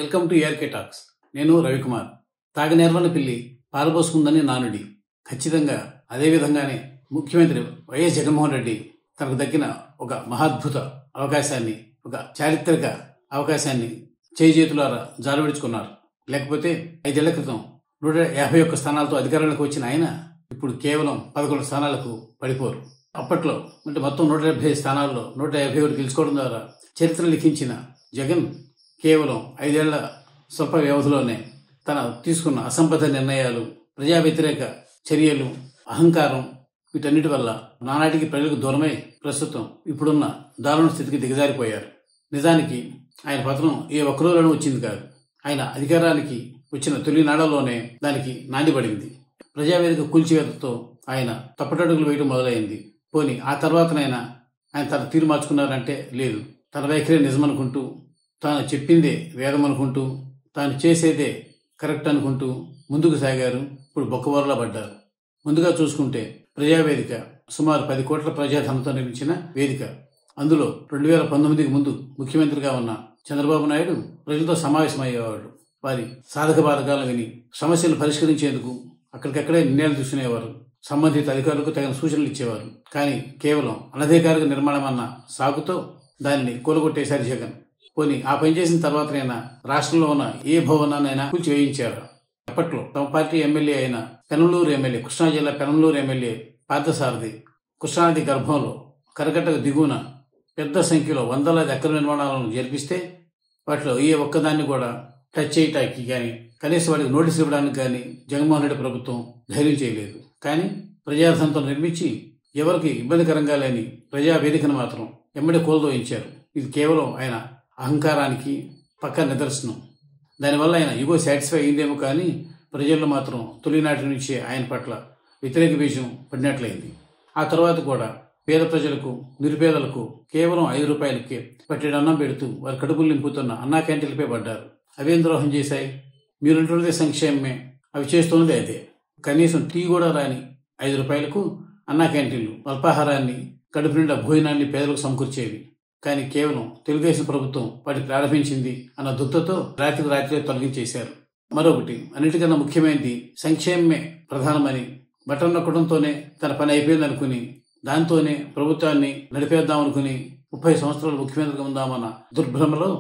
Welcome to ARK talks. నేను రవికుమార్. తాగనేర్వన పిల్లి పారబోసుకుందని నానుడి. ఖచ్చితంగా అదే విధంగానే ముఖ్యమంత్రి వైఎస్ జగన్మోహన్ రెడ్డి తనకు దక్కిన ఒక మహాద్భుత అవకాశాన్ని, ఒక చారిత్రక అవకాశాన్ని చేతులారా జాలువిడుచుకున్నారు. లేకపోతే 5 ఏళ్ల క్రితం 151 స్థానాలతో అధికారంలోకి వచ్చిన ఆయన ఇప్పుడు కేవలం 11 స్థానాలకు పడిపోరు. అప్పట్లో అంటే మొత్తం 170 స్థానాల్లో 151 గెలుచుకోవడం ద్వారా చరిత్ర లిఖించిన జగన్ కేవలం 5 ఏళ్ల స్వల్ప వ్యవధిలోనే తన తీసుకున్న అసంబద్ధ నిర్ణయాలు, ప్రజా వ్యతిరేక చర్యలు, అహంకారం, వీటన్నిటి వల్ల నానాటికి ప్రజలకు దూరమై ప్రస్తుతం ఇప్పుడున్న దారుణ స్థితికి దిగజారిపోయారు. నిజానికి ఆయన పతనం ఏ ఒక్కరోజులోనూ వచ్చింది కాదు. ఆయన అధికారానికి వచ్చిన తొలి నాడలోనే దానికి నాందిపడింది. ప్రజావేదిక కూల్చివేతతో ఆయన తప్పటడుగులు వేయడం మొదలైంది. పోని ఆ తర్వాతనైనా ఆయన తన తీరు మార్చుకున్నారంటే లేదు. తన వైఖరి నిజమనుకుంటూ, తాను చెప్పిందే వేదం అనుకుంటూ, తాను చేసేదే కరెక్ట్ అనుకుంటూ ముందుకు సాగారు. ఇప్పుడు బొక్కబోరలా పడ్డారు. ముందుగా చూసుకుంటే ప్రజావేదిక సుమారు 10 కోట్ల ప్రజాధనంతో నిర్మించిన వేదిక. అందులో 2019కి ముందు ముఖ్యమంత్రిగా ఉన్న చంద్రబాబు నాయుడు ప్రజలతో సమావేశమయ్యేవాడు. వారి సాధక బాధకాలను విని సమస్యలు పరిష్కరించేందుకు అక్కడికక్కడే నిర్ణయాలు తీసుకునేవారు. సంబంధిత అధికారులకు తగిన సూచనలు ఇచ్చేవారు. కానీ కేవలం అనధికారిక నిర్మాణం అన్న సాకుతో దానిని కూలగొట్టేశారు జగన్. పోనీ ఆ పని చేసిన తర్వాతనైనా రాష్ట్రంలో ఉన్న ఏ భవనాన్నైనా కూల్చివేయించారు. అప్పట్లో తమ పార్టీ ఎమ్మెల్యే అయిన పెనంలూరు ఎమ్మెల్యే, కృష్ణా జిల్లా పెనంలూరు ఎమ్మెల్యే పార్థసారథి కృష్ణానది గర్భంలో కరకట్టకు దిగువన పెద్ద సంఖ్యలో వందలాది ఎకర నిర్మాణాలను జరిపిస్తే వాటిలో ఏ ఒక్కదాన్ని కూడా టచ్ చేయటానికి కానీ, కనీసం వాటికి నోటీసు ఇవ్వడానికి కానీ జగన్మోహన్ రెడ్డి ప్రభుత్వం ధైర్యం చేయలేదు. కానీ ప్రజాధనంతో నిర్మించి ఎవరికి ఇబ్బందికరంగా లేని ప్రజా వేదికను మాత్రం ఎమ్మడి కూలదోయించారు. ఇది కేవలం ఆయన అహంకారానికి పక్క నిదర్శనం. దానివల్ల ఆయన ఈగో సాటిస్ఫై అయిందేమో కానీ ప్రజల్లో మాత్రం తొలినాటి నుంచే ఆయన పట్ల వ్యతిరేక బీజం పడినట్లయింది. ఆ తర్వాత కూడా పేద ప్రజలకు, నిరుపేదలకు కేవలం 5 రూపాయలకే పట్టెడు అన్నం పెడుతూ వారి కడుపులు నింపుతున్న అన్నా క్యాంటీన్లపై పడ్డారు. అవేం ద్రోహం చేశాయి? మీరుంటున్నదే సంక్షేమమే, అవి చేస్తున్నదే అదే. కనీసం టీ కూడా రాని 5 రూపాయలకు అన్నా క్యాంటీన్లు అల్పాహారాన్ని, కడుపు నిండా భోజనాన్ని పేదలకు సమకూర్చేవి. కానీ కేవలం తెలుగుదేశం ప్రభుత్వం వాటి ప్రారంభించింది అన్న దుఃఖతో రాత్రికి తొలగించేశారు. మరొకటి, అన్నిటికన్నా ముఖ్యమైనది సంక్షేమమే ప్రధానమని బటన్ నొక్కడంతోనే తన పని అయిపోయిందనుకుని, దాంతోనే ప్రభుత్వాన్ని నడిపేద్దామనుకుని 30 సంవత్సరాలు ముఖ్యమంత్రిగా ఉందామన్న దుర్భ్రమలో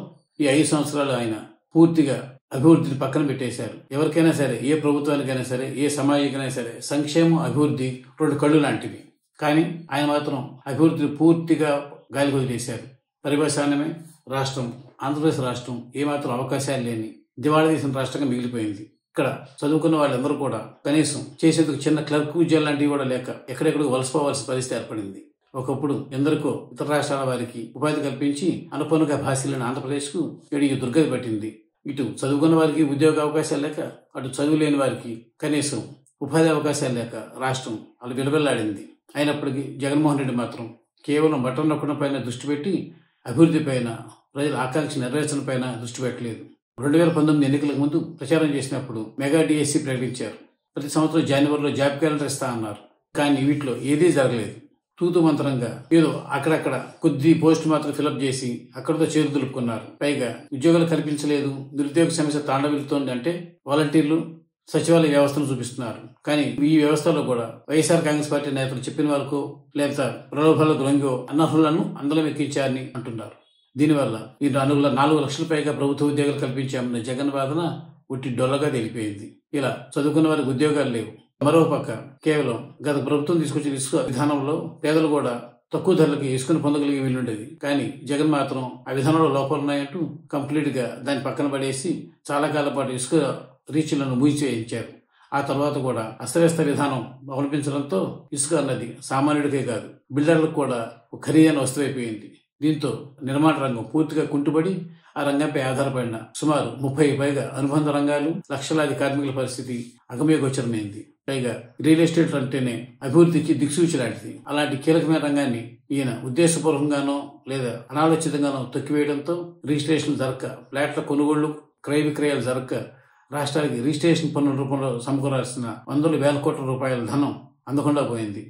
ఈ 5 సంవత్సరాలు ఆయన పూర్తిగా అభివృద్ధిని పక్కన పెట్టేశారు. ఎవరికైనా సరే, ఏ ప్రభుత్వానికైనా సరే, ఏ సమాజానికైనా సరే సంక్షేమం, అభివృద్ధి 2 కళ్ళు లాంటివి. కానీ ఆయన మాత్రం అభివృద్ధిని పూర్తిగా గాలి వదిలేశారు. పరిభాషానమే రాష్ట్రం, ఆంధ్రప్రదేశ్ రాష్ట్రం ఏమాత్రం అవకాశాలు లేని దివాళా తీసిన రాష్ట్రంగా మిగిలిపోయింది. ఇక్కడ చదువుకున్న వాళ్ళందరూ కూడా కనీసం చేసేందుకు చిన్న క్లర్క్ ఉద్యోగాలు లాంటివి కూడా లేక ఎక్కడెక్కడికి వలసపోవాల్సిన పరిస్థితి ఏర్పడింది. ఒకప్పుడు ఎందరికో ఇతర రాష్ట్రాల వారికి ఉపాధి కల్పించి అనుపన్నుగా భాషలను ఆంధ్రప్రదేశ్కు ఈ దుర్గతి పట్టింది. ఇటు చదువుకున్న వారికి ఉద్యోగ అవకాశాలు లేక, అటు చదువు లేని వారికి కనీసం ఉపాధి అవకాశాలు లేక రాష్ట్రం అలా విలవిల్లాడింది. అయినప్పటికీ జగన్మోహన్ రెడ్డి మాత్రం కేవలం బటన్ నొక్కడం పైన దృష్టి పెట్టి అభివృద్ధి పైన, ప్రజల ఆకాంక్ష నెరవేర్చడం పైన దృష్టి పెట్టలేదు. 2019 ఎన్నికలకు ముందు ప్రచారం చేసినప్పుడు మెగా డిఎస్సి ప్రకటించారు. ప్రతి సంవత్సరం జనవరిలో జాబ్ క్యాలెండర్ ఇస్తా అన్నారు. కానీ వీటిలో ఏదీ జరగలేదు. తూతు మంత్రంగా ఏదో అక్కడక్కడ కొద్ది పోస్ట్ మాత్రం ఫిలప్ చేసి అక్కడితో చేరు దులుపుకున్నారు. పైగా ఉద్యోగాలు కల్పించలేదు, నిరుద్యోగ సమస్య తాండవిల్తోంది అంటే వాలంటీర్లు, సచివాలయ వ్యవస్థను చూపిస్తున్నారు. కానీ ఈ వ్యవస్థలో కూడా వైఎస్ఆర్ కాంగ్రెస్ పార్టీ నేతలు చెప్పిన వరకు లేదా ప్రలోభాలకు లొంగో అనర్హులను అందలం ఎక్కించారని అంటున్నారు. దీనివల్ల ఈ 4 లక్షల పైగా ప్రభుత్వ ఉద్యోగాలు కల్పించామన్న జగన్ వాదన ఉట్టి డొల్లగా తెలిపోయింది. ఇలా చదువుకున్న వారికి ఉద్యోగాలు లేవు. మరోపక్క కేవలం గత ప్రభుత్వం తీసుకొచ్చిన ఇసుక విధానంలో పేదలు కూడా తక్కువ ధరలకి ఇసుకను పొందగలిగే వీలుండేది. కానీ జగన్ మాత్రం ఆ విధానంలో లోపాలున్నాయంటూ కంప్లీట్ గా దాన్ని పక్కన పడేసి చాలా కాలం పాటు ఇసుక రీచ్లను మూసివేయించారు. ఆ తర్వాత కూడా అస్తవ్యస్త విధానం అవలంబించడంతో ఇసుక అన్నది సామాన్యుడికే కాదు, బిల్డర్లకు కూడా ఖరీదైన వస్తువైపోయింది. దీంతో నిర్మాణ రంగం పూర్తిగా కుంటుబడి ఆ రంగంపై ఆధారపడిన సుమారు 30 పైగా అనుబంధ రంగాలు, లక్షలాది కార్మికుల పరిస్థితి అగమ్యగోచరమైంది. పైగా రియల్ ఎస్టేట్ అంటేనే అభివృద్ధికి దిక్సూచి లాంటిది. అలాంటి కీలకమైన రంగాన్ని ఈయన ఉద్దేశపూర్వకంగానో లేదా అనాలోచితంగానో తొక్కివేయడంతో రిజిస్ట్రేషన్లు జరగక, ఫ్లాట్ల కొనుగోళ్లు, క్రయ విక్రయాలు జరగక రాష్ట్రానికి రిజిస్ట్రేషన్ పన్నుల రూపంలో సమకూరాల్సిన వందల వేల కోట్ల రూపాయల ధనం అందకుండా పోయింది.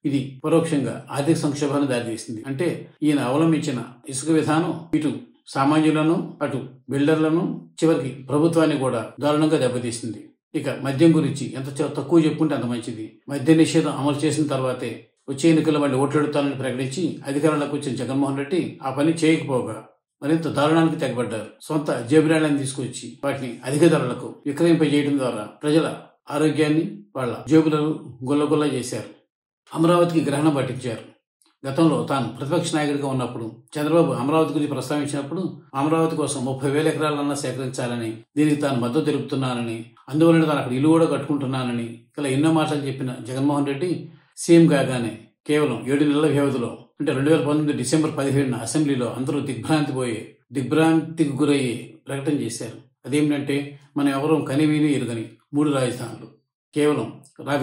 ఇది పరోక్షంగా ఆర్థిక సంక్షోభాన్ని దారితీసింది. అంటే ఈయన అవలంబించిన ఇసుక విధానం ఇటు సామాన్యులను, అటు బిల్డర్లను, చివరికి ప్రభుత్వాన్ని కూడా దారుణంగా దెబ్బతీసింది. ఇక మద్యం గురించి ఎంత తక్కువ చెప్పుకుంటే అంత మంచిది. మద్య నిషేధం అమలు చేసిన తర్వాతే వచ్చే ఎన్నికల్లో మళ్ళీ ఓట్లెడుతానని ప్రకటించి అధికారంలోకి వచ్చిన జగన్మోహన్ రెడ్డి ఆ పని చేయకపోగా మరింత దారుణానికి తెగబడ్డారు. సొంత జేబురాళ్ళని తీసుకొచ్చి వాటిని అధిక ధరలకు విక్రయింపజేయడం ద్వారా ప్రజల ఆరోగ్యాన్ని, వాళ్ల జేబులను గుల్లగుల్ల చేశారు. అమరావతికి గ్రహణం పట్టించారు. గతంలో తాను ప్రతిపక్ష నాయకుడిగా ఉన్నప్పుడు చంద్రబాబు అమరావతి గురించి ప్రస్తావించినప్పుడు అమరావతి కోసం 30,000 ఎకరాలన్నా సేకరించాలని, దీనికి తాను మద్దతు తెలుపుతున్నానని, అందువలన తాను అక్కడ ఇల్లు కూడా కట్టుకుంటున్నానని ఇలా ఎన్నో మాటలు చెప్పిన జగన్మోహన్ రెడ్డి సీఎం కాగానే కేవలం 7 నెలల వ్యవధిలో అంటే 2019 డిసెంబర్ 17న అసెంబ్లీలో అందరూ దిగ్భ్రాంతికి గురయ్యే ప్రకటన చేశారు. అదేమిటంటే మనం ఎవరూ కనివిని ఎరుగని 3 రాజధానులు. కేవలం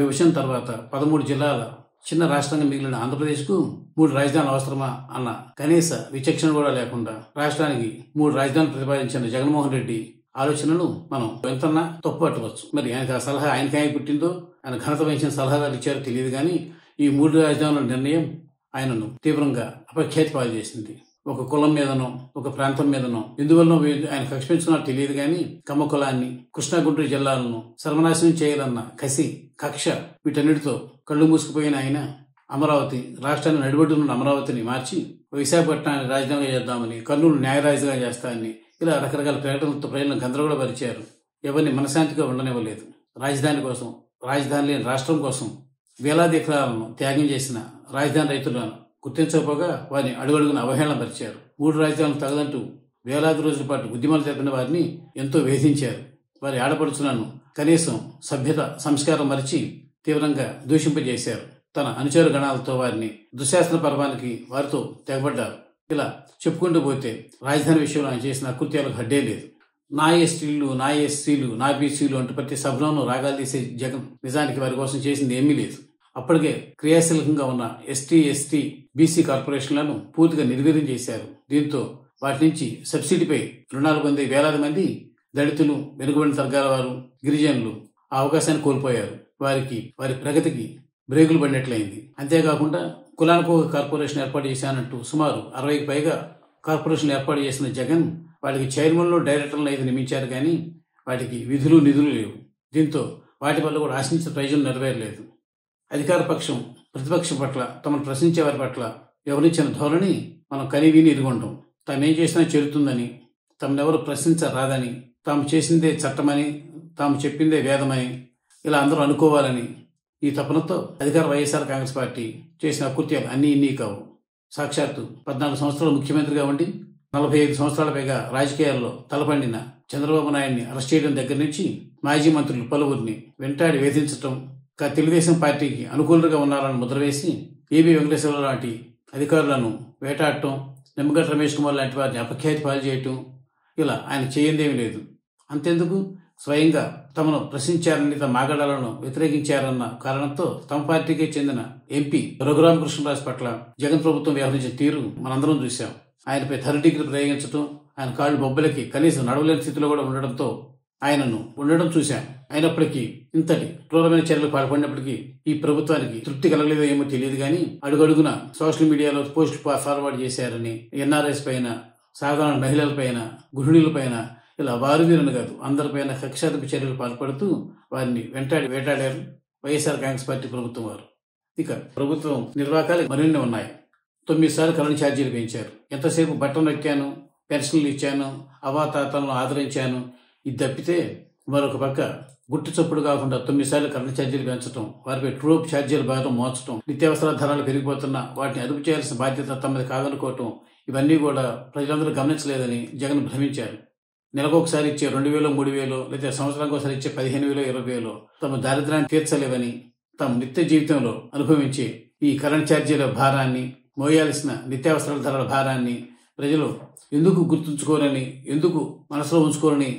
విభజన తర్వాత 13 జిల్లాల చిన్న రాష్ట్రంగా మిగిలిన ఆంధ్రప్రదేశ్కు 3 రాజధానులు అవసరమా అన్న కనీస విచక్షణ కూడా లేకుండా రాష్ట్రానికి 3 రాజధానులు ప్రతిపాదించిన జగన్మోహన్ రెడ్డి ఆలోచనలు మనం ఎంతన్నా తప్పు పట్టవచ్చు. మరి ఆయనకు ఆ సలహా ఆయనకి పుట్టిందో, ఆయన ఘనత వహించిన సలహాదారు ఇచ్చారో తెలియదు కానీ ఈ 3 రాజధానుల నిర్ణయం ఆయనను తీవ్రంగా అపఖ్యాతి పాలు చేసింది. ఒక కులం మీదనో, ఒక ప్రాంతం మీదనో, ఎందువల్లనో ఆయన కక్ష పెంచుకున్నారో తెలియదు కానీ కమ్మ కులాన్ని, కృష్ణా గుంటూరు జిల్లాలను సర్వనాశనం చేయాలన్న కసి, కక్ష వీటన్నిటితో కళ్ళు మూసుకుపోయిన ఆయన అమరావతి రాష్ట్రాన్ని నడిబొడ్డున్న అమరావతిని మార్చి విశాఖపట్నాన్ని రాజధానిగా చేద్దామని, కర్నూలు న్యాయ రాజధానిగా చేస్తామని ఇలా రకరకాల ప్రకటనలతో ప్రజలను గందరగోళపరిచారు. ఎవరిని మనశాంతిగా ఉండనివ్వలేదు. రాజధాని కోసం, రాజధాని లేని రాష్ట్రం కోసం వేలాది ఎకరాలను త్యాగం చేసిన రాజధాని రైతులను గుర్తించకపోగా వారిని అడుగడుగున అవహేళనపరిచారు. 3 రాజధానులు తగదంటూ వేలాది రోజుల పాటు ఉద్యమాలు జరిపిన వారిని ఎంతో వేధించారు. వారి ఆడపడుచులను కనీసం సభ్యత, సంస్కారం మరిచి తీవ్రంగా దూషింపజేశారు. తన అనుచర గణాలతో వారిని దుశ్శాసన పర్వానికి వారితో తెగబడ్డారు. ఇలా చెప్పుకుంటూ పోతే రాజధాని విషయంలో ఆయన చేసిన అకృత్యాలకు హడ్డే లేదు. నా ఎస్టీలు, నా ఎస్సీలు, నా బీసీలు అంటూ ప్రతి సభలోనూ రాగాలు తీసే జగన్ నిజానికి వారి కోసం చేసింది ఏమీ లేదు. అప్పటికే క్రియాశీలకంగా ఉన్న ఎస్టీ, బీసీ కార్పొరేషన్లను పూర్తిగా నిర్వీర్యం చేశారు. దీంతో వాటి నుంచి సబ్సిడీపై రుణాలు పొందే వేలాది మంది దళితులు, వెనుకబడిన వర్గాల వారు, గిరిజనులు ఆ అవకాశాన్ని కోల్పోయారు. వారి ప్రగతికి బ్రేకులు పడినట్లయింది. అంతేకాకుండా కులానికి ఒక కార్పొరేషన్ ఏర్పాటు చేశానంటూ సుమారు 60కి పైగా కార్పొరేషన్లు ఏర్పాటు చేసిన జగన్ వాటికి చైర్మన్లు, డైరెక్టర్లు అయితే నియమించారు కానీ వాటికి విధులు, నిధులు లేవు. దీంతో వాటి వల్ల కూడా ఆశించిన ప్రయోజనం నెరవేరలేదు. అధికార పక్షం ప్రతిపక్షం పట్ల, తమను ప్రశ్నించే వారి పట్ల ఎవరించిన ధోరణి మనం కనివిని ఎరుగుంటాం. తామేం చేసినా చెల్లుతుందని, తమనెవరు ప్రశ్నించరాదని, తాము చేసిందే చట్టమని, తాము చెప్పిందే వేదమని ఇలా అందరూ అనుకోవాలని ఈ తపనతో అధికార వైఎస్ఆర్ కాంగ్రెస్ పార్టీ చేసిన అకృత్యాలు అన్నీ ఇన్ని కావు. సాక్షాత్తు 14 సంవత్సరాలు ముఖ్యమంత్రిగా ఉండి 45 సంవత్సరాల పైగా రాజకీయాల్లో తలపండిన చంద్రబాబు నాయుడిని అరెస్ట్ చేయడం దగ్గర నుంచి మాజీ మంత్రులు పలువురిని వెంటాడి వేధించడం, తెలుగుదేశం పార్టీకి అనుకూలంగా ఉన్నారని ముద్రవేసి ఏబీ వెంకటేశ్వరరావు లాంటి అధికారులను వేటాడటం, నిమ్మగడ్డ రమేష్ కుమార్ లాంటి వారిని అపఖ్యాతి పాలు చేయటం, ఇలా ఆయన చేయందేమీ లేదు. అంతెందుకు, స్వయంగా తమను ప్రశ్నించారని, తమ మాగడాలను వ్యతిరేకించారన్న కారణంతో తమ పార్టీకి చెందిన ఎంపీ రఘురామకృష్ణరాజు పట్ల జగన్ ప్రభుత్వం వ్యవహరించిన తీరు మనందరం చూశాం. ఆయనపై 3rd డిగ్రీ ప్రయోగించడం, ఆయన కాళ్ళు బొబ్బలకి కనీసం నడవలేని స్థితిలో కూడా ఉండడంతో ఆయనను ఉండడం చూశాం. అయినప్పటికీ ఇంతటి క్రూరమైన చర్యలు పాల్పడినప్పటికీ ఈ ప్రభుత్వానికి తృప్తి కలగలేదో ఏమో తెలియదు కానీ అడుగడుగున సోషల్ మీడియాలో పోస్టులు ఫార్వర్డ్ చేశారని, ఎన్ఆర్ఎస్ పైన, సాధారణ మహిళలపైన, గృహిణులపైన ఇలా వారు వీరని కాదు అందరిపైన కక్షాదింపు చర్యలు పాల్పడుతూ వారిని వేటాడారు వైఎస్ఆర్ కాంగ్రెస్ పార్టీ ప్రభుత్వం వారు. ఇక ప్రభుత్వం నిర్వాకాలు మరిన్ని ఉన్నాయి. 9 సార్లు కరెంట్ ఛార్జీలు పెంచారు. ఎంతసేపు బట్టలు నొక్కాను, పెన్షన్లు ఇచ్చాను, అవాతాతలను ఆదరించాను, ఇది తప్పితే మరొక పక్క గుట్టు చప్పుడు కాకుండా 9 సార్లు కరెంట్ ఛార్జీలు పెంచడం, వారిపై ట్రోప్ ఛార్జీల భారం మోచడం, నిత్యావసర ధరలు పెరిగిపోతున్నా వాటిని అదుపు చేయాల్సిన బాధ్యత తమది కాదనుకోవటం, ఇవన్నీ కూడా ప్రజలందరూ గమనించలేదని జగన్ భ్రమించారు. నెలకొకసారి ఇచ్చే 2,000, 3,000 లేదా సంవత్సరానికి ఒకసారి ఇచ్చే 15,000, 20,000 తమ దారిద్ర్యాన్ని తీర్చలేవని, తమ నిత్య జీవితంలో అనుభవించే ఈ కరెంట్ ఛార్జీల భారాన్ని, మోయాల్సిన నిత్యావసరాల ధరల భారాన్ని ప్రజలు ఎందుకు గుర్తుంచుకోరని, ఎందుకు మనసులో ఉంచుకోరని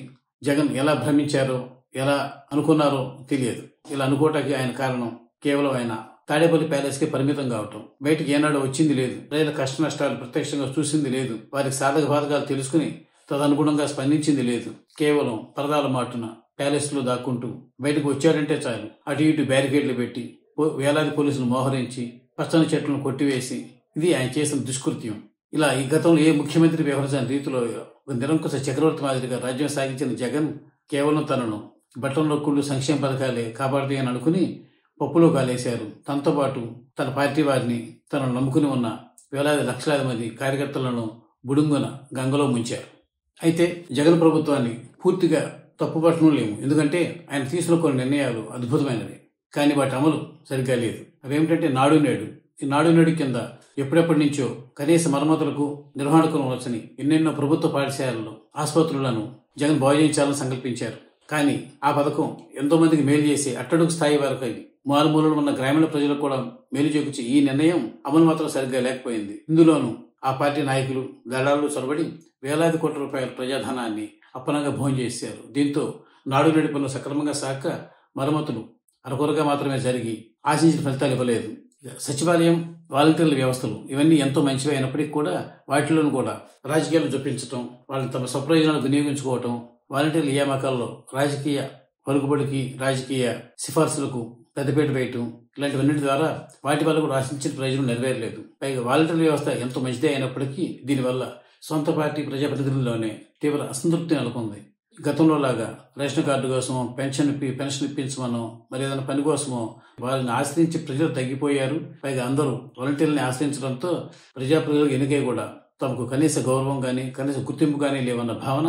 జగన్ ఎలా భ్రమించారో, ఎలా అనుకున్నారో తెలియదు. ఇలా అనుకోవటానికి ఆయన కారణం కేవలం ఆయన తాడేపల్లి ప్యాలెస్కి పరిమితం కావటం. బయటికి ఏనాడు వచ్చింది లేదు. ప్రజల కష్ట నష్టాలు ప్రత్యక్షంగా చూసింది లేదు. వారికి సాధక బాధకాలు తెలుసుకుని తదనుగుణంగా స్పందించింది లేదు. కేవలం పరదాల మాటున ప్యాలెస్లో దాక్కుంటూ బయటకు వచ్చాడంటే చాలు అటు ఇటు బ్యారికేడ్లు పెట్టి వేలాది పోలీసులు మోహరించి పచ్చని చెట్లను కొట్టివేసి ఇది ఆయన చేసిన దుష్కృత్యం. ఇలా ఈ గతంలో ఏ ముఖ్యమంత్రి వ్యవహరించిన రీతిలో ఒక నిరంకుశ చక్రవర్తి మాదిరిగా రాజ్యం సాగించిన జగన్ కేవలం తనను బట్టంలో కుళ్ళు సంక్షేమ పథకాలే కాపాడుతాయని అనుకుని పప్పులో కాలేశారు. తనతో పాటు తన పార్టీ వారిని తనను నమ్ముకుని ఉన్న వేలాది లక్షలాది మంది కార్యకర్తలను బుడుంగున గంగలో ముంచారు. అయితే జగన్ ప్రభుత్వాన్ని పూర్తిగా తప్పుపట్టడం లేము. ఎందుకంటే ఆయన తీసుకున్న కొన్ని నిర్ణయాలు అద్భుతమైనవి. కానీ వాటి అమలు సరిగ్గా లేదు. అవేమిటంటే నాడు నేడు. ఈ నాడు నేడు కింద ఎప్పుడెప్పటి నుంచో కనీస మరమ్మతులకు నిర్వహణకు వచ్చని ఎన్నెన్నో ప్రభుత్వ పాఠశాలలు, ఆసుపత్రులను జగన్ బాగు చేయించాలని సంకల్పించారు. కానీ ఆ పథకం ఎంతో మందికి మేలు చేసి అట్టడుగు స్థాయి వరకు అయింది. మారుమూలలో ఉన్న గ్రామీణ ప్రజలకు కూడా మేలు చేకూర్చి ఈ నిర్ణయం అమలు మాత్రం సరిగ్గా లేకపోయింది. ఇందులోనూ ఆ పార్టీ నాయకులు, దళాలు చొరబడి వేలాది కోట్ల రూపాయల ప్రజాధనాన్ని అప్పనంగా భోజనం చేశారు. దీంతో నాడు నేడు పనులు సక్రమంగా సాక మరమ్మతులు అరకొరగా మాత్రమే జరిగి ఆశించిన ఫలితాలు ఇవ్వలేదు. సచివాలయం, వాలంటీర్ల వ్యవస్థలు ఇవన్నీ ఎంతో మంచివి అయినప్పటికీ కూడా వాటిలోనూ కూడా రాజకీయాలు జొప్పించడం, వాళ్ళని తమ స్వప్రయోజనాలు వినియోగించుకోవటం, వాలంటీర్ల నియామకాల్లో రాజకీయ పలుకుబడికి, రాజకీయ సిఫార్సులకు పెద్దపీట వేయటం, ఇలాంటివన్నిటి ద్వారా వాటి వల్ల కూడా ఆశించిన ప్రయోజనం నెరవేరలేదు. పైగా వాలంటీర్ల వ్యవస్థ ఎంతో మంచిదే అయినప్పటికీ దీనివల్ల సొంత పార్టీ ప్రజాప్రతినిధుల్లోనే తీవ్ర అసంతృప్తి నెలకొంది. గతంలో లాగా రేషన్ కార్డు కోసమో, పెన్షన్ ఇప్పించమనో, మరి ఏదైనా పని కోసమో వారిని ఆశ్రయించి ప్రజలు తగ్గిపోయారు. పైగా అందరూ వాలంటీర్లని ఆశ్రయించడంతో ప్రజాప్రతినిధులకు ఎన్నికై కూడా తమకు కనీస గౌరవం కానీ, కనీస గుర్తింపు కానీ లేవన్న భావన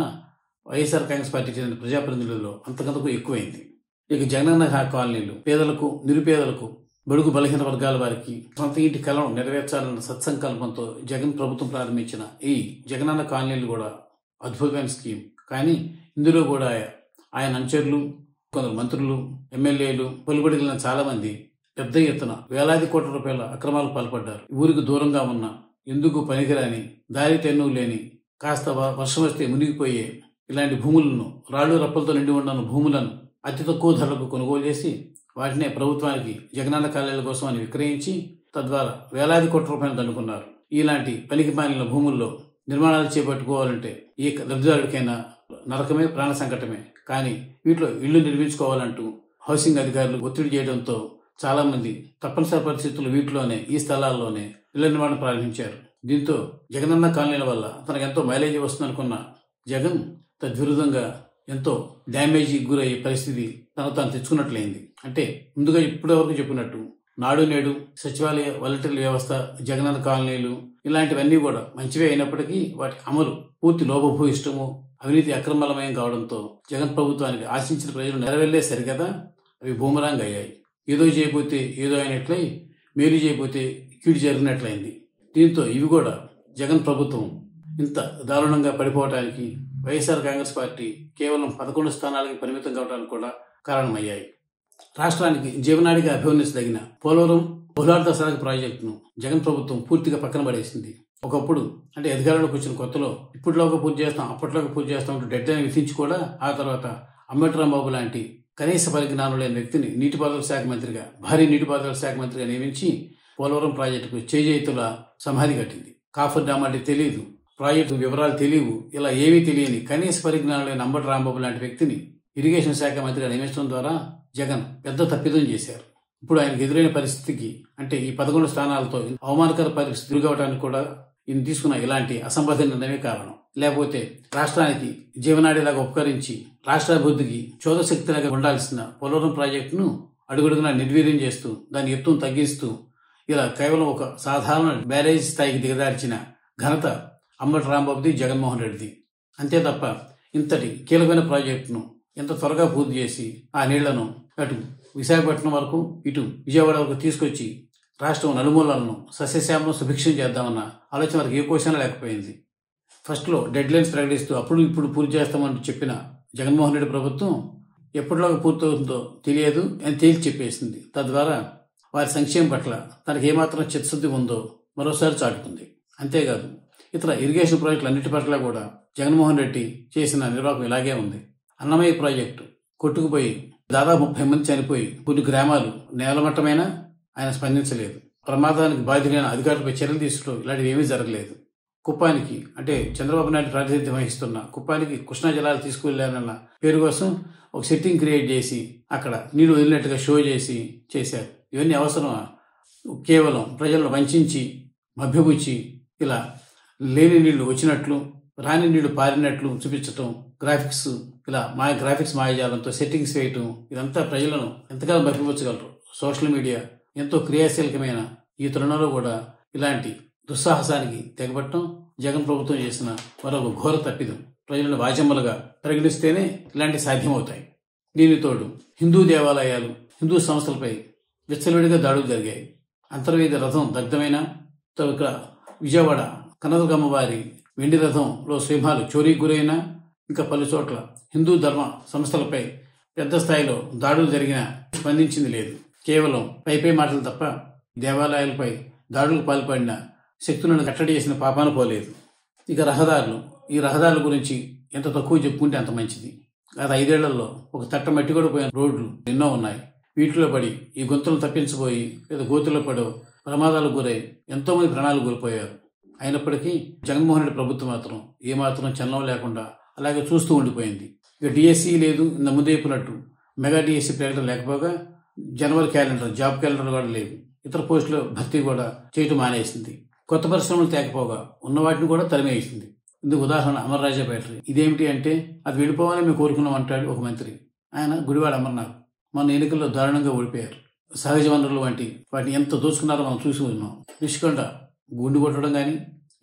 వైఎస్ఆర్ కాంగ్రెస్ పార్టీకి చెందిన ప్రజాప్రతినిధుల్లో అంతకంతకు ఎక్కువైంది. ఇక జగనన్న కాలనీలు పేదలకు, నిరుపేదలకు, బడుగు బలహీన వర్గాల వారికి సొంత ఇంటి కలను నెరవేర్చాలన్న సత్సంకల్పంతో జగన్ ప్రభుత్వం ప్రారంభించిన ఈ జగనన్న కాలనీలు కూడా అద్భుతమైన స్కీమ్. కానీ ఇందులో కూడా ఆయన అనుచరులు, కొందరు మంత్రులు, ఎమ్మెల్యేలు, పలుబడిన చాలా మంది పెద్ద ఎత్తున వేలాది కోట్ల రూపాయల అక్రమాలకు పాల్పడ్డారు. ఊరికి దూరంగా ఉన్న, ఎందుకు పనికిరాని, దారి తెన్ను లేని, కాస్త వర్షం వస్తే మునిగిపోయే ఇలాంటి భూములను, రాళ్లు రప్పలతో నిండి ఉన్న భూములను అతి తక్కువ ధరలకు కొనుగోలు చేసి వాటినే ప్రభుత్వానికి జగనన్న కాలనీల కోసం అని విక్రయించి తద్వారా వేలాది కోట్ల రూపాయలు దండుకున్నారు. ఇలాంటి పనికి మాలిన భూముల్లో నిర్మాణాలు చేపట్టుకోవాలంటే ఏ లబ్ధిదారుడికైనా నరకమే, ప్రాణ సంకటమే. కానీ వీటిలో ఇళ్లు నిర్మించుకోవాలంటూ హౌసింగ్ అధికారులు ఒత్తిడి చేయడంతో చాలా మంది తప్పనిసరి పరిస్థితులు వీటిలోనే, ఈ స్థలాల్లోనే ఇళ్ల నిర్మాణం ప్రారంభించారు. దీంతో జగనన్న కాలనీల వల్ల తనకు ఎంతో మైలేజీ వస్తుందనుకున్న జగన్ తద్విరుద్ధంగా ఎంతో డ్యామేజీ గురయ్యే పరిస్థితి తనకు తాను తెచ్చుకున్నట్లయింది. అంటే ముందుగా ఇప్పటివరకు చెప్పినట్టు నాడు నేడు, సచివాలయ, వాలంటీర్ల వ్యవస్థ, జగనన్న కాలనీలు ఇలాంటివన్నీ కూడా మంచివే అయినప్పటికీ వాటి అమలు పూర్తి లోపభూయిష్టము, అవినీతి అక్రమలమయం కావడంతో జగన్ ప్రభుత్వానికి ఆశించిన ప్రజలు నెరవేర్లే సరికదా అవి బూమరాంగ్ అయ్యాయి. ఏదో చేయబోతే ఏదో అయినట్లయి, మేలు చేయబోతే కీడు జరిగినట్లయింది. దీంతో ఇవి కూడా జగన్ ప్రభుత్వం ఇంత దారుణంగా పడిపోవడానికి వైఎస్ఆర్ కాంగ్రెస్ పార్టీ కేవలం 11 స్థానాలకి పరిమితం కావడానికి కూడా కారణమయ్యాయి. రాష్ట్రానికి జీవనాడిగా అభివర్ణించదగిన పోలవరం బహుళార్థ సడక్ ప్రాజెక్టును జగన్ ప్రభుత్వం పూర్తిగా పక్కన పడేసింది. ఒకప్పుడు అంటే అధికారంలోకి వచ్చిన కొత్తలో ఇప్పట్లోకి పూర్తి చేస్తాం, అప్పట్లోకి పూర్తి చేస్తాం అంటూ డెడ్ లైన్ విధించి కూడా ఆ తర్వాత అంబేద్కర్ లాంటి కనీస పరిజ్ఞానం లేని వ్యక్తిని నీటిపారుదల శాఖ మంత్రిగా, భారీ నీటిపారుదల శాఖ మంత్రిగా నియమించి పోలవరం ప్రాజెక్టుకు చేజేతుల సమాధి కట్టింది. కాఫర్ డ్యామ్ అంటే తెలియదు, ప్రాజెక్టు వివరాలు తెలియవు, ఇలా ఏమీ తెలియని కనీస పరిజ్ఞానం లేని అంబటి రాంబాబు లాంటి వ్యక్తిని ఇరిగేషన్ శాఖ మంత్రిగా నియమించడం ద్వారా జగన్ పెద్ద తప్పిదం చేశారు. ఇప్పుడు ఆయనకు ఎదురైన పరిస్థితికి అంటే ఈ 11 స్థానాలతో అవమానకర పరిస్థితి ఎదురుకోవడానికి కూడా ఈయన తీసుకున్న ఇలాంటి అసంబద్ధ నిర్ణయమే కారణం. లేకపోతే రాష్ట్రానికి జీవనాడిలాగా ఉపకరించి రాష్ట్రాభివృద్ధికి చోదశక్తిలాగా ఉండాల్సిన పోలవరం ప్రాజెక్టును అడుగడుగునా నిర్వీర్యం చేస్తూ దాని ఎత్తును తగ్గిస్తూ ఇలా కేవలం ఒక సాధారణ బ్యారేజ్ స్థాయికి దిగదార్చిన ఘనత అంబటి రాంబాబుది, జగన్మోహన్ రెడ్డిది. అంతే తప్ప ఇంతటి కీలకమైన ప్రాజెక్టును ఎంత త్వరగా పూర్తి చేసి ఆ నీళ్లను అటు విశాఖపట్నం వరకు, ఇటు విజయవాడ వరకు తీసుకొచ్చి రాష్ట్రం నలుమూలలను సస్యశ్యామలం సుభిక్షం చేద్దామన్న ఆలోచన వరకు ఏ క్వశ్చన్ లేకపోయింది. ఫస్ట్లో డెడ్ లైన్స్ ప్రకటిస్తూ అప్పుడు ఇప్పుడు పూర్తి చేస్తామని చెప్పిన జగన్మోహన్ రెడ్డి ప్రభుత్వం ఎప్పటిలోకి పూర్తవుతుందో తెలియదు అని తేల్చి చెప్పేసింది. తద్వారా వారి సంక్షేమం పట్ల తనకి ఏమాత్రం చిత్తశుద్ధి ఉందో మరోసారి చాటుకుంది. అంతేకాదు ఇతర ఇరిగేషన్ ప్రాజెక్టులు అన్నిటి పట్ల కూడా జగన్మోహన్ రెడ్డి చేసిన నిర్వాహకం ఇలాగే ఉంది. అన్నమయ్య ప్రాజెక్టు కొట్టుకుపోయి దాదాపు 30 మంది చనిపోయి కొన్ని గ్రామాలు నేలమట్టమైనా ఆయన స్పందించలేదు. ప్రమాదానికి బాధ్యులైన అధికారులపై చర్యలు తీసుకోవడం ఇలాంటివి ఏమీ జరగలేదు. కుప్పానికి అంటే చంద్రబాబు నాయుడు ప్రాతినిధ్యం వహిస్తున్న కుప్పానికి కృష్ణా జలాలు తీసుకువెళ్లారన్న పేరు కోసం ఒక సెట్టింగ్ క్రియేట్ చేసి అక్కడ నీళ్లు వదిలినట్టుగా షో చేసి చేశారు. ఇవన్నీ అవసరమా? కేవలం ప్రజలను వంచి మభ్యపుచ్చి ఇలా లేని నీళ్లు వచ్చినట్లు, రాని నీళ్లు పారినట్లు చూపించటం, గ్రాఫిక్స్ ఇలా గ్రాఫిక్స్ మాయాజాలంతో సెట్టింగ్స్ వేయటం, ఇదంతా ప్రజలను ఎంతకాలం మర్చిపోవచ్చగలరు. సోషల్ మీడియా ఎంతో క్రియాశీలకమైన ఈ తరుణంలో కూడా ఇలాంటి దుస్సాహసానికి తెగబట్టడం జగన్ ప్రభుత్వం చేసిన మరొక ఘోర తప్పిదం. ప్రజలను వాజమ్మలుగా పరిగణిస్తేనే ఇలాంటి సాధ్యమవుతాయి. దీనితోడు హిందూ దేవాలయాలు, హిందూ సంస్థలపై విచ్చలవిడిగా దాడులు జరిగాయి. అంతర్వేది రథం దగ్ధమైన, ఇక్కడ విజయవాడ కనదుర్గమ్మ వారి వెండి రథంలో సింహాలు చోరీకి గురైన, ఇంకా పలు చోట్ల హిందూ ధర్మ సంస్థలపై పెద్ద స్థాయిలో దాడులు జరిగినా స్పందించింది లేదు. కేవలం పైపై మాటలు తప్ప దేవాలయాలపై దాడులకు పాల్పడిన శక్తులను కట్టడి చేసిన పాపాన పోలేదు. ఇక రహదారులు, ఈ రహదారుల గురించి ఎంత తక్కువ చెప్పుకుంటే అంత మంచిది. గత 5 ఏళ్లలో ఒక తట్ట మట్టి కూడా పోయిన రోడ్లు ఎన్నో ఉన్నాయి. వీటిలో పడి ఈ గుంతలు తప్పించబోయి లేదా గోతుల్లో పడో ప్రమాదాలకు గురై ఎంతో మంది ప్రాణాలు కోల్పోయారు. అయినప్పటికీ జగన్మోహన్ రెడ్డి ప్రభుత్వం మాత్రం ఏమాత్రం చలనం లేకుండా అలాగే చూస్తూ ఉండిపోయింది. ఇక డిఎస్సీ లేదు, ఇంత ముందు చెప్పినట్టు మెగా డిఎస్సీ ప్రకటన లేకపోగా జనవరి క్యాలెండర్, జాబ్ క్యాలెండర్ కూడా లేవు. ఇతర పోస్టుల భర్తీ కూడా చేయటం మానేసింది. కొత్త పరిశ్రమలు తేకపోగా ఉన్న వాటిని కూడా తరిమేసింది. ఇందుకు ఉదాహరణ అమర్రాజా బ్యాటరీ. ఇదేమిటి అంటే అది వెళ్ళిపోవాలని మేము కోరుకున్నాం అంటాడు ఒక మంత్రి. ఆయన గుడివాడ అమర్నాథ్ మన ఎన్నికల్లో దారుణంగా ఓడిపోయారు. సహజ వనరులు వంటి వాటిని ఎంత దోచుకున్నారో మనం చూసి ఉన్నాం. నిష్కొండ గుండు కొట్టడం కానీ,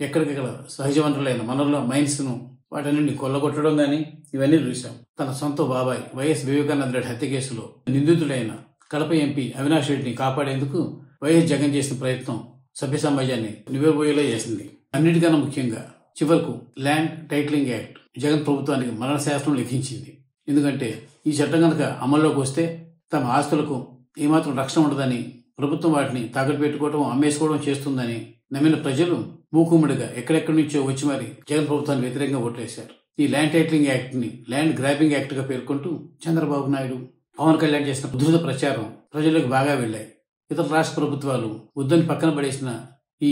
ఎక్కడికెక్కడ సహజ వనరులైన మనలో మైన్స్ ను వాటన్నింటిని కొల్లగొట్టడం కానీ ఇవన్నీ చూశాం. తన సొంత బాబాయ్ వైఎస్ వివేకానంద రెడ్డి హత్య కేసులో నిందితుడైన కడప ఎంపీ అవినాష్ రెడ్డిని కాపాడేందుకు వైఎస్ జగన్ చేసిన ప్రయత్నం సభ్య సమాజాన్ని నివ్వబోయేలా చేసింది. అన్నిటికన్నా ముఖ్యంగా చివరకు ల్యాండ్ టైటిలింగ్ యాక్ట్ జగన్ ప్రభుత్వానికి మరణ శాస్త్రం లిఖించింది. ఎందుకంటే ఈ చట్టం కనుక అమల్లోకి వస్తే తమ ఆస్తులకు ఏమాత్రం రక్షణ ఉండదని, ప్రభుత్వం వాటిని తాకట్టు పెట్టుకోవడం, అమ్మేసుకోవడం చేస్తుందని నమ్మిన ప్రజలు మూకుమ్మడిగా ఎక్కడెక్కడి నుంచో వచ్చి మరి జగన్ ప్రభుత్వానికి వ్యతిరేకంగా ఓట్లేశారు. ఈ ల్యాండ్ టైటిలింగ్ యాక్ట్ ని ల్యాండ్ గ్రాబింగ్ యాక్ట్ గా పేర్కొంటూ చంద్రబాబు నాయుడు, పవన్ కళ్యాణ్ చేసిన ఉద్ధృత ప్రచారం ప్రజలకు బాగా వెళ్లాయి. ఇతర రాష్ట్ర ప్రభుత్వాలు వద్దని పక్కన పడేసిన ఈ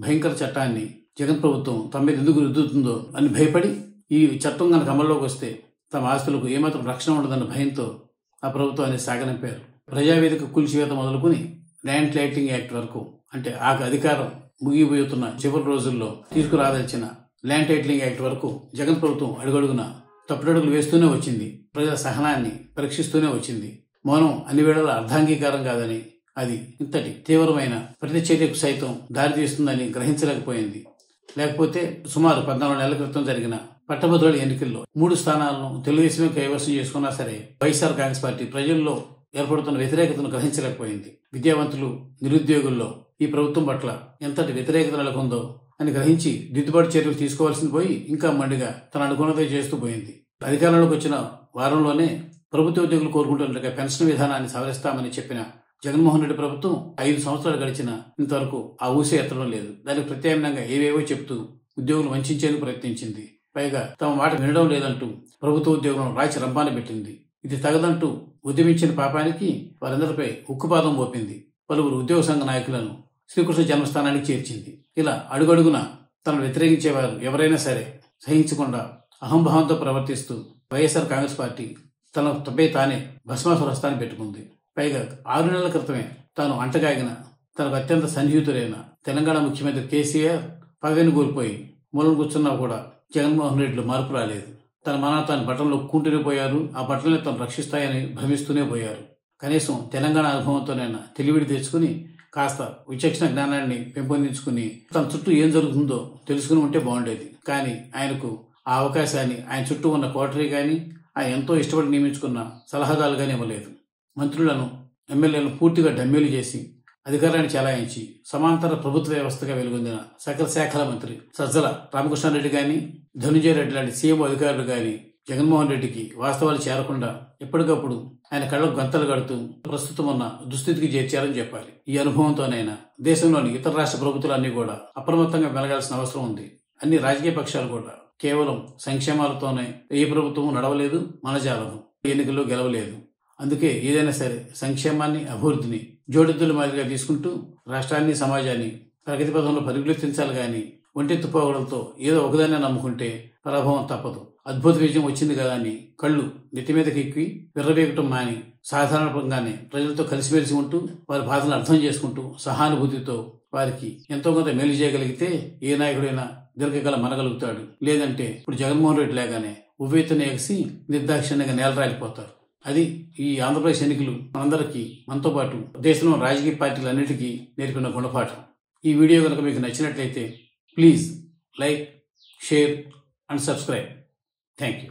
భయంకర చట్టాన్ని జగన్ ప్రభుత్వం తమ మీద ఎందుకు రుద్దుతుందో అని భయపడి ఈ చట్టం కనుక అమల్లోకి వస్తే తమ ఆస్తులకు ఏమాత్రం రక్షణ ఉండదన్న భయంతో ఆ ప్రభుత్వాన్ని సాగనంపారు. ప్రజావేదిక కూల్చివేత మొదలుకుని ల్యాండ్ టైటిలింగ్ యాక్ట్ వరకు, అంటే ఆ అధికారం ముగిపోతున్న చివరి రోజుల్లో తీసుకురాదలిచిన ల్యాండ్ టైటిలింగ్ యాక్ట్ వరకు జగన్ ప్రభుత్వం అడుగడుగున తప్పుడడుగులు వేస్తూనే వచ్చింది. ప్రజల సహనాన్ని పరీక్షిస్తూనే వచ్చింది. మౌనం అన్ని వేళలా అర్ధాంగీకారం కాదని, అది ఇంతటి తీవ్రమైన ప్రతిచర్యకు సైతం దారితీస్తుందని గ్రహించలేకపోయింది. లేకపోతే సుమారు 14 నెలల క్రితం జరిగిన పట్టభద్రుల ఎన్నికల్లో 3 స్థానాలను తెలుగుదేశమే కైవసం చేసుకున్నా సరే వైఎస్ఆర్ కాంగ్రెస్ పార్టీ ప్రజల్లో ఏర్పడుతున్న వ్యతిరేకతను గ్రహించలేకపోయింది. విద్యావంతులు, నిరుద్యోగుల్లో ఈ ప్రభుత్వం పట్ల ఎంతటి వ్యతిరేకత నెలకొందో అని గ్రహించి దిద్దుబాటు చర్యలు తీసుకోవాల్సింది పోయి ఇంకా మండిగా తన అనుకున్నదే చేస్తూ పోయింది. అధికారంలోకి వచ్చిన వారంలోనే ప్రభుత్వ ఉద్యోగులు కోరుకుంటున్నట్టుగా పెన్షన్ విధానాన్ని సవరిస్తామని చెప్పిన జగన్మోహన్ రెడ్డి ప్రభుత్వం 5 సంవత్సరాలు గడిచిన ఇంతవరకు ఆ ఊసే ఎత్తడం లేదు. దానికి ప్రత్యామ్నాయంగా ఏవేవో చెప్తూ ఉద్యోగులు వంచేందుకు ప్రయత్నించింది. పైగా తమ మాట వినడం లేదంటూ ప్రభుత్వ ఉద్యోగులను రాచి రంపాన పెట్టింది. ఇది తగదంటూ ఉద్యమించిన పాపానికి వారందరిపై ఉక్కుపాదం మోపింది. పలువురు ఉద్యోగ సంఘ నాయకులను శ్రీకృష్ణ జన్మస్థానానికి చేర్చింది. ఇలా అడుగడుగున తనను వ్యతిరేకించేవారు ఎవరైనా సరే సహించకుండా అహంభావంతో ప్రవర్తిస్తూ వైఎస్ఆర్ కాంగ్రెస్ పార్టీ తనపై తానే భస్మాసుర హస్తాన్ని పెట్టుకుంది. పైగా 6 నెలల క్రితమే తాను అంటగాగిన తనకు అత్యంత సన్నిహితుడైన తెలంగాణ ముఖ్యమంత్రి కేసీఆర్ పదవిని కోల్పోయి మూలం కూర్చున్నా కూడా జగన్మోహన్ రెడ్డిలో మార్పు రాలేదు. తన తాను బట్టలు ఒక్కుంటూనే పోయారు. ఆ బట్టలని తను రక్షిస్తాయని భ్రమిస్తూనే పోయారు. కనీసం తెలంగాణ అనుభవంతోనైనా తెలివిడి తెచ్చుకుని కాస్త విచక్షణ జ్ఞానాన్ని పెంపొందించుకుని తన చుట్టూ ఏం జరుగుతుందో తెలుసుకుని ఉంటే బాగుండేది. కానీ ఆయనకు ఆ అవకాశాన్ని ఆయన చుట్టూ ఉన్న కోటరీ కానీ, ఆయన ఎంతో ఇష్టపడి నియమించుకున్న సలహాదారులు కానీ ఇవ్వలేదు. మంత్రులను, ఎమ్మెల్యేలను పూర్తిగా డమ్మీలు చేసి అధికారాన్ని చెలాయించి సమాంతర ప్రభుత్వ వ్యవస్థగా వెలుగొందిన సకల శాఖల మంత్రి సజ్జల రామకృష్ణారెడ్డి గాని, ధనుంజయ రెడ్డి లాంటి సీఎం అధికారులు గాని జగన్మోహన్ రెడ్డికి వాస్తవాలు చేరకుండా ఎప్పటికప్పుడు ఆయన కళ్ళకు గంతలు కడుతూ ప్రస్తుతం ఉన్న దుస్థితికి చేర్చారని చెప్పాలి. ఈ అనుభవంతోనైనా దేశంలోని ఇతర రాష్ట్ర ప్రభుత్వాలన్నీ కూడా అప్రమత్తంగా మెలగాల్సిన అవసరం ఉంది. అన్ని రాజకీయ పక్షాలు కూడా కేవలం సంక్షేమాలతోనే ఏ ప్రభుత్వం నడవలేదు, మనజాలదు, ఎన్నికల్లో గెలవలేదు. అందుకే ఏదైనా సరే సంక్షేమాన్ని, అభివృద్ధిని జోడెద్దుల మాదిరిగా తీసుకుంటూ రాష్ట్రాన్ని, సమాజాన్ని ప్రగతి పథంలో పరిగెత్తించాలి గాని ఒంటెత్తు పోవడంతో ఏదో ఒకదాన్ని నమ్ముకుంటే పరాభవం తప్పదు. అద్భుత విజయం వచ్చింది కదా అని కళ్ళు నెత్తి మీదకి ఎక్కి విర్రవేగటం మాని సాధారణంగానే ప్రజలతో కలిసిమెలిసి ఉంటూ వారి బాధలను అర్థం చేసుకుంటూ సహానుభూతితో వారికి ఎంతో కొంత మేలు చేయగలిగితే ఏ నాయకుడైనా దీర్ఘకాలం మనగలుగుతాడు. లేదంటే ఇప్పుడు జగన్మోహన్ రెడ్డి లాగానే ఉవ్వెత్తున ఎగిసి నిర్దాక్షిణ్యంగా నేలరాలిపోతారు. అది ఈ ఆంధ్రప్రదేశ్ ఎన్నికలు మనందరికీ, మనతో పాటు దేశంలో రాజకీయ పార్టీలన్నిటికీ నేర్పిన గుణపాఠం. ఈ వీడియో కనుక మీకు నచ్చినట్లయితే please like, share and subscribe. Thank you.